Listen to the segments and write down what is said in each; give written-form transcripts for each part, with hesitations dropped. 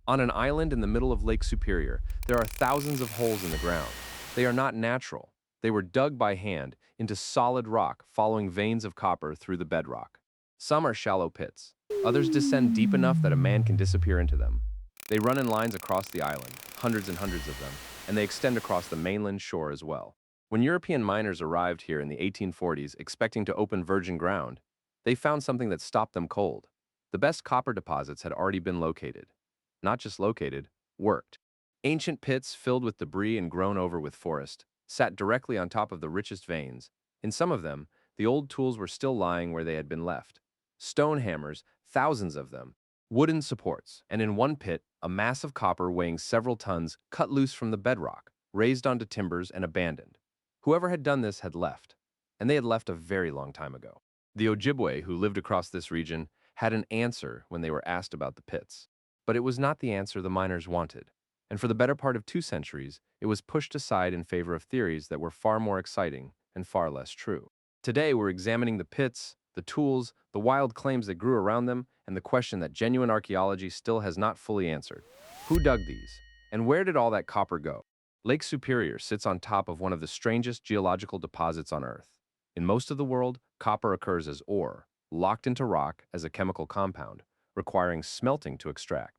On an island in the middle of Lake Superior, there are thousands of holes in the ground. They are not natural. They were dug by hand into solid rock, following veins of copper through the bedrock. Some are shallow pits. Others descend deep enough that a man can disappear into them. They run in lines across the island, hundreds and hundreds of them, and they extend across the mainland shore as well. When European miners arrived here in the 1840s expecting to open virgin ground, they found something that stopped them cold. The best copper deposits had already been located. Not just located, worked. Ancient pits filled with debris and grown over with forest sat directly on top of the richest veins. In some of them, the old tools were still lying where they had been left. Stone hammers, thousands of them, wooden supports, and in one pit, a mass of copper weighing several tons cut loose from the bedrock, raised onto timbers and abandoned. Whoever had done this had left, and they had left a very long time ago. The Ojibwe, who lived across this region, had an answer when they were asked about the pits. But it was not the answer the miners wanted, and for the better part of 2 centuries, it was pushed aside in favor of theories that were far more exciting and far less true. Today, we're examining the pits, the tools, the wild claims that grew around them, and the question that genuine archaeology still has not fully answered. Who dug these? And where did all that copper go? Lake Superior sits on top of one of the strangest geological deposits on Earth. In most of the world, copper occurs as ore, locked into rock as a chemical compound, requiring smelting to extract.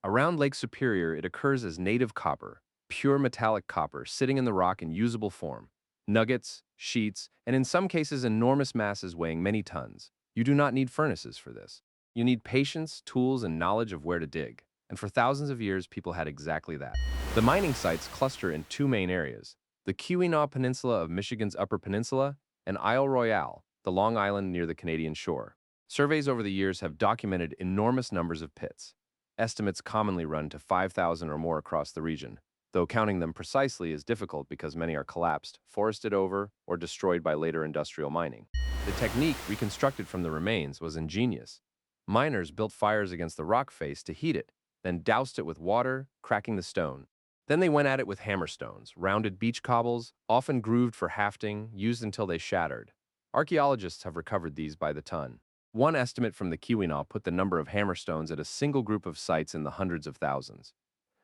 Around Lake Superior, it occurs as native copper, pure metallic copper sitting in the rock in usable form. Nuggets, sheets, and in some cases enormous masses weighing many tons. You do not need furnaces for this. You need patience, tools, and knowledge of where to dig. And for thousands of years, people had exactly that. The mining sites cluster in two main areas: the Keweenaw Peninsula of Michigan's Upper Peninsula and Isle Royale, the Long Island near the Canadian shore. Surveys over the years have documented enormous numbers of pits. Estimates commonly run to 5,000 or more across the region, though counting them precisely is difficult because many are collapsed, forested over, or destroyed by later industrial mining. The technique reconstructed from the remains was ingenious. Miners built fires against the rock face to heat it, then doused it with water, cracking the stone. Then they went at it with hammerstones, rounded beach cobbles, often grooved for hafting, used until they shattered. Archaeologists have recovered these by the ton. One estimate from the Keweenaw put the number of hammerstones at a single group of sites in the hundreds of thousands.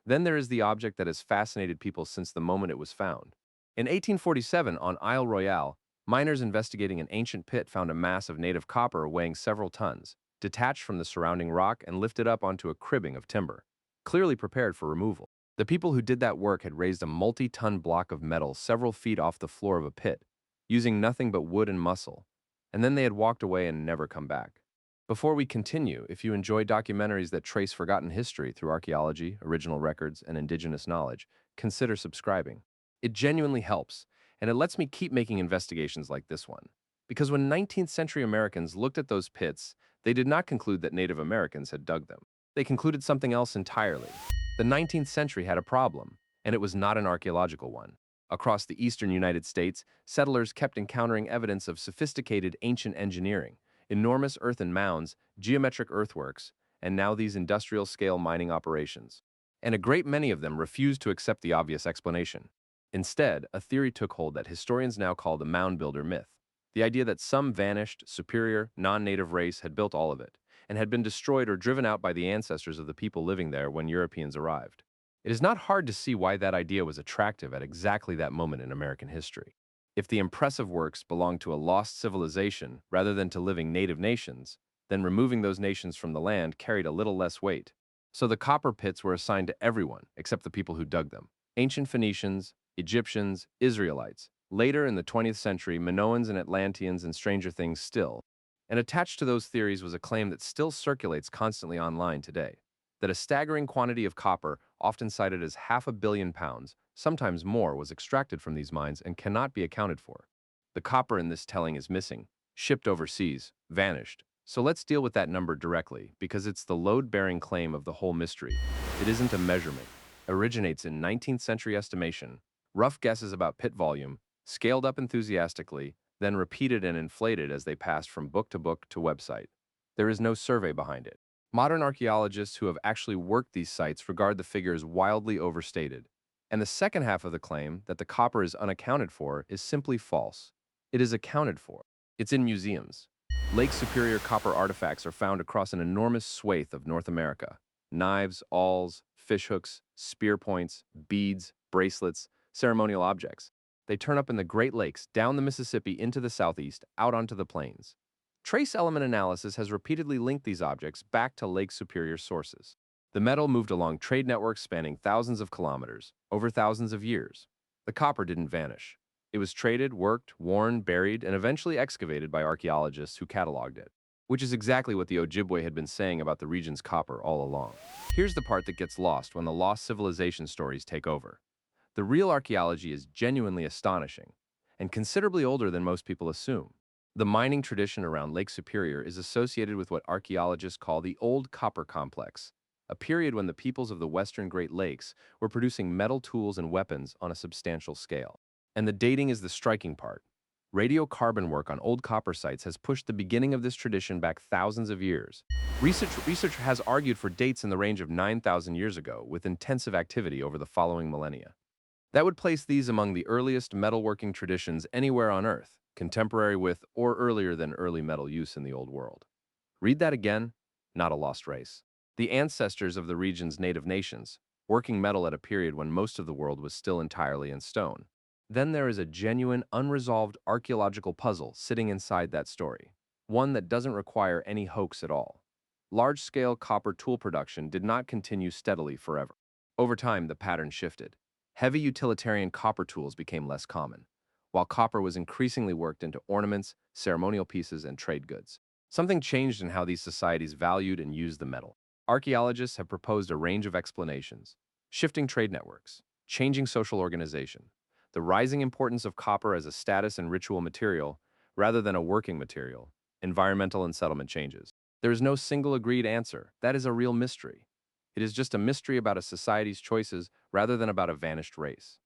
Then there is the object that has fascinated people since the moment it was found. In 1847, on Isle Royale, miners investigating an ancient pit found a mass of native copper weighing several tons, detached from the surrounding rock and lifted up onto a cribbing of timber, clearly prepared for removal. The people who did that work had raised a multi-ton block of metal several feet off the floor of a pit, using nothing but wood and muscle, and then they had walked away and never come back. Before we continue, if you enjoy documentaries that trace forgotten history through archaeology, original records, and indigenous knowledge, consider subscribing. It genuinely helps, and it lets me keep making investigations like this one. Because when 19th century Americans looked at those pits, they did not conclude that Native Americans had dug them. They concluded something else entirely. The 19th century had a problem, and it was not an archaeological one. Across the eastern United States, settlers kept encountering evidence of sophisticated ancient engineering, enormous earthen mounds, geometric earthworks, and now these industrial-scale mining operations. And a great many of them refused to accept the obvious explanation. Instead, a theory took hold that historians now call the mound builder myth, the idea that some vanished, superior, non-native race had built all of it, and had been destroyed or driven out by the ancestors of the people living there when Europeans arrived. It is not hard to see why that idea was attractive at exactly that moment in American history. If the impressive works belonged to a lost civilization rather than to living native nations, then removing those nations from the land carried a little less weight. So the copper pits were assigned to everyone except the people who dug them: ancient Phoenicians, Egyptians, Israelites, later in the 20th century, Minoans and Atlanteans, and stranger things still. And attached to those theories was a claim that still circulates constantly online today, that a staggering quantity of copper, often cited as 500 million pounds, sometimes more, was extracted from these mines and cannot be accounted for. The copper in this telling is missing, shipped overseas, vanished. So let's deal with that number directly, because it's the load-bearing claim of the whole mystery. It isn't a measurement. It originates in 19th century estimation, rough guesses about pit volume, scaled up enthusiastically, then repeated and inflated as they passed from book to website. There is no survey behind it. Modern archaeologists who have actually worked these sites regard the figures wildly overstated. And the second half of the claim, that the copper is unaccounted for, is simply false. It is accounted for. It's in museums. Lake Superior copper artifacts are found across an enormous swathe of North America. Knives, awls, fishhooks, spear points, beads, bracelets, ceremonial objects. They turn up in the Great Lakes, down the Mississippi into the southeast, out onto the plains. Trace element analysis has repeatedly linked these objects back to Lake Superior sources. The metal moved along trade networks spanning thousands of kilometers, over thousands of years. The copper didn't vanish. It was traded, worked, worn, buried, and eventually excavated by archaeologists who cataloged it, which is exactly what the Ojibwe had been saying about the region's copper all along. Here's the part that gets lost when the lost civilization stories take over. The real archaeology is genuinely astonishing, and considerably older than most people assume. The mining tradition around Lake Superior is associated with what archaeologists call the Old Copper Complex, a period when the peoples of the western Great Lakes were producing metal tools and weapons on a substantial scale. And the dating is the striking part. Radiocarbon work on old copper sites has pushed the beginning of this tradition back thousands of years. Research has argued for dates in the range of 9,000 years ago, with intensive activity over the following millennia. That would place these among the earliest metalworking traditions anywhere on Earth, contemporary with or earlier than early metal use in the Old World. Read that again, not a lost race. The ancestors of the region's native nations, working metal at a period when most of the world was still entirely in stone. Then there is a genuine, unresolved archaeological puzzle sitting inside that story, one that doesn't require any hoax at all. Large-scale copper tool production did not continue steadily forever. Over time, the pattern shifted. Heavy utilitarian copper tools became less common, while copper was increasingly worked into ornaments, ceremonial pieces, and trade goods. Something changed in how these societies valued and used the metal. Archaeologists have proposed a range of explanations: shifting trade networks, changing social organization, the rising importance of copper as a status and ritual material rather than a working material, environmental and settlement changes. There is no single agreed answer. That is a real mystery. It is just a mystery about a society's choices rather than about a vanished race.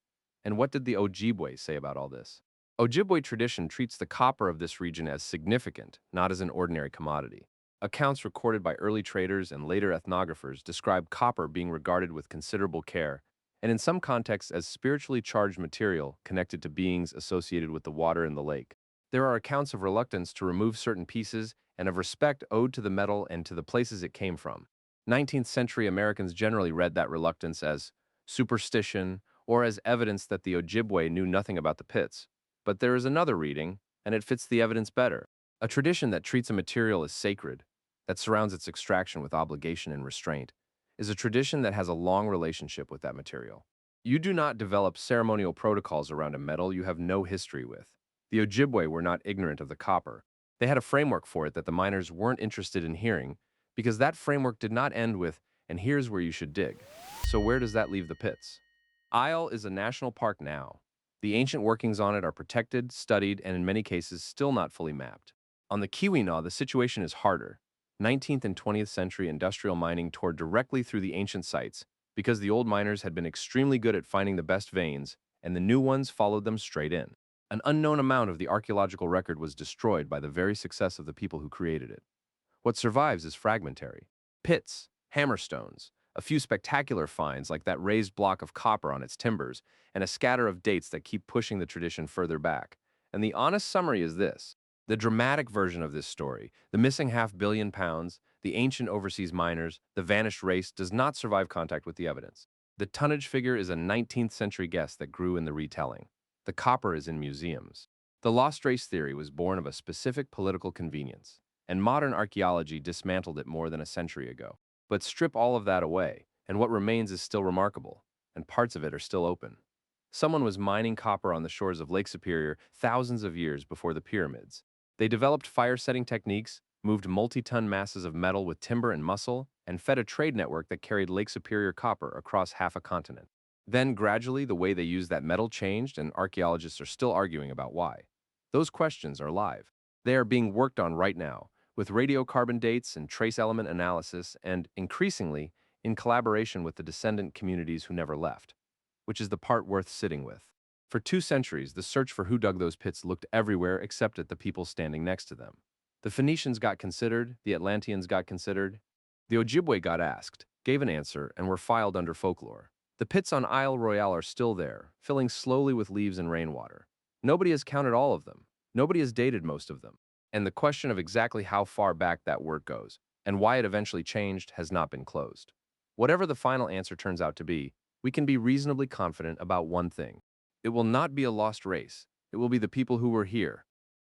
And what did the Ojibwe say about all this? Ojibwe tradition treats the copper of this region as significant, not as an ordinary commodity. Accounts recorded by early traders and later ethnographers describe copper being regarded with considerable care, and in some contexts as spiritually charged material connected to beings associated with the water in the lake. There are accounts of reluctance to remove certain pieces and of respect owed to the metal and to the places it came from. 19th century Americans generally read that reluctance as superstition or as evidence that the Ojibwe knew nothing about the pits. But there is another reading, and it fits the evidence better. A tradition that treats a material as sacred, that surrounds its extraction with obligation and restraint, is a tradition that has a long relationship with that material. You do not develop ceremonial protocols around a metal you have no history with. The Ojibwe were not ignorant of the copper. They had a framework for it that the miners weren't interested in hearing, because that framework did not end with, "and here's where you should dig." So where does that leave the pits? Isle is a national park now. The ancient workings on it are protected, studied, and in many cases still not fully mapped. On the Keweenaw, the situation is harder. 19th and 20th century industrial mining tore directly through the ancient sites because the old miners had been extremely good at finding the best veins, and the new ones followed them straight in. An unknown amount of the archaeological record was destroyed by the very success of the people who created it. What survives is fragmentary. Pits, hammerstones, a few spectacular finds like that raised block of copper on its timbers, and a scatter of dates that keep pushing the tradition further back. And the honest summary is this: the dramatic version of this story, the missing £500 million, the ancient overseas miners, the vanished race, does not survive contact with the evidence. The tonnage figure is a 19th century guess that grew in the retelling. The copper is in museums. The lost race theory was born of a specific political convenience, and modern archaeology dismantled it more than a century ago. But strip all of that away, and what remains is still remarkable, and parts of it are still open. Someone was mining copper on the shores of Lake Superior thousands of years before the pyramids. They developed fire-setting techniques, moved multi-ton masses of metal with timber and muscle, and fed a trade network that carried Lake Superior copper across half a continent. Then, gradually, the way they used that metal changed, and archaeologists are still arguing about why. Those questions are live. They are being worked on right now, with radiocarbon dates and trace element analysis, and, increasingly, in collaboration with the descendant communities who never left, which is the part worth sitting with. For 2 centuries, the search for who dug those pits looked everywhere except at the people standing next to them. The Phoenicians got considered, the Atlanteans got considered. The Ojibwe got asked, gave an answer, and were filed under folklore. The pits on Isle Royale are still there, filling slowly with leaves and rainwater. Nobody has counted all of them. Nobody has dated most of them. And the question of exactly how far back that work goes, and why it eventually changed, has not been closed. Whatever the final answer turns out to be, we can be reasonably confident about one thing. It will not be a lost race. It will be the people who were here,